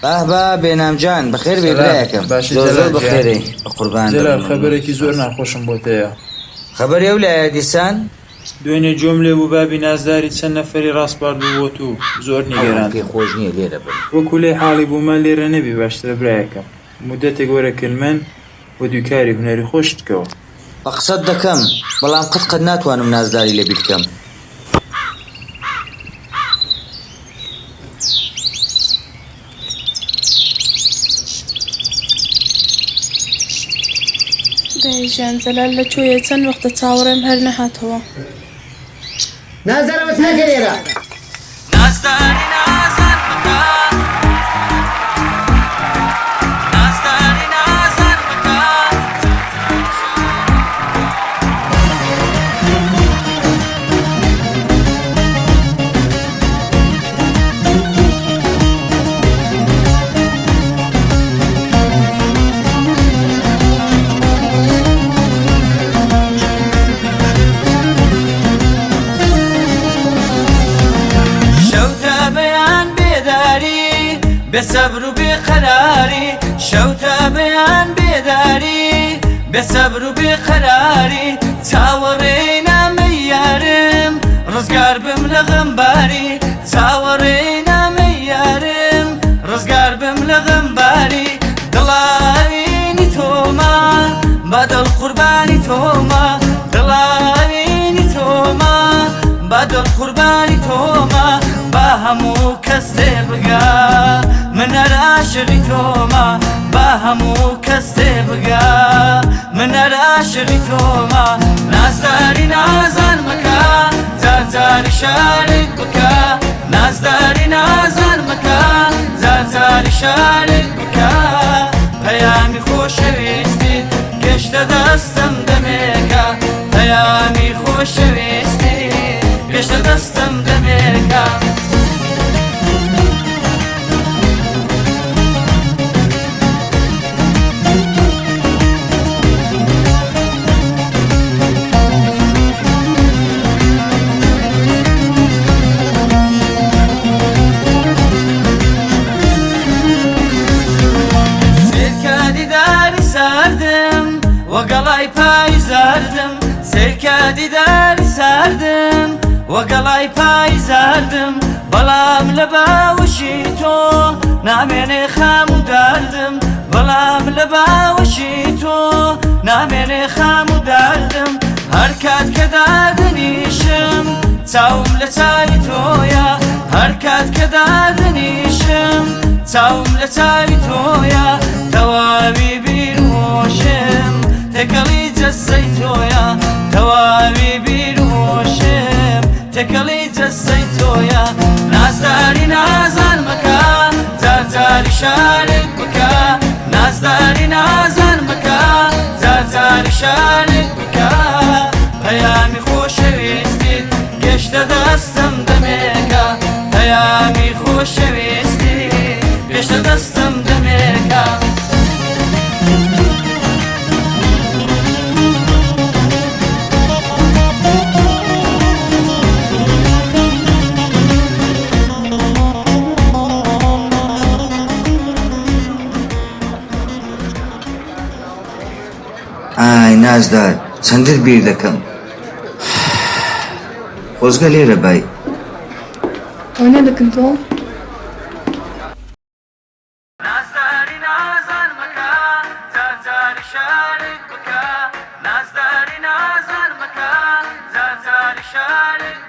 با بێنامجان بەخێر بێ برایەکەم. باشی زۆر جەلال بەخێرەی قوربان جەلال خەبەرێکی زۆر ناخۆشم بۆتەیە. خەبەری ئەو لایە دیسان دوێنێ جۆم لێ بوو بابی نازداری چەند نەفەری ڕاستپارد بووەت و زۆر نیگەران پێ خۆش نییە لێرە بن. وەکو لێ حاڵی بوومە لێرە نەبی باشترە برایەکەم. مودەتێک وەرەکردمەن بۆ دووکاری هونەری خۆشتکەوە. بە قسەت دەکەم بەڵام قەت ناتوانم نازداری لێ بیکەم. بەیژان جەلال لەکوێیە چەند وەختە چاوەڕێم هەر نەهاتەوە. نازدارەوە چاکە لێرە نازداری نازان بکە نازداری نازان بکە بسبر و بقراری شوتا بیان بیداری بسبر و بقراری تاورينا ميارم رزقار بملغم باري تاورينا ميارم رزقار بملغم باري دلاويني توما بدل قرباني توما دلاويني توما بدل قرباني توما باهمو كستي بقى من العاشقی توما با همو کسی بگا من العاشقی توما نازداری نازن مکا زار شارک بکا نازداری نازن مکا زار شارک بکا پیامی خوشویستی گشت دستم دمیکا پیامی خوشویستی گشت دستم دمیکا وقلاي پای زردم سرکه دیداری سردم وقلاي پای زردم بلام لباوشی تو نامین خامو دردم بلام لباوشی تو نامین خامو دردم هرکات که دادنیشم تاوم لتای تویا هرکات که دادنیشم تاوم لتای تویا توابی بیروشم تكلي جسيتويا توابي بيروشم تكلي جسيتويا نازداري نازن مكا زارزاري شارك بكا نازداري نازن مكا زارزاري شارك بكا پیامی خوشویستی گشت دستم دمیکا پیامی خوشویستی گشت دستم دمیکا ئای نازدار چەندر بیر دەکەم خۆزگە لێرە بای ئەو نەدەکەن تۆ نازداری نازن مکا زارزاری شارک بکا نازداری نازن مکا زارزاری شارک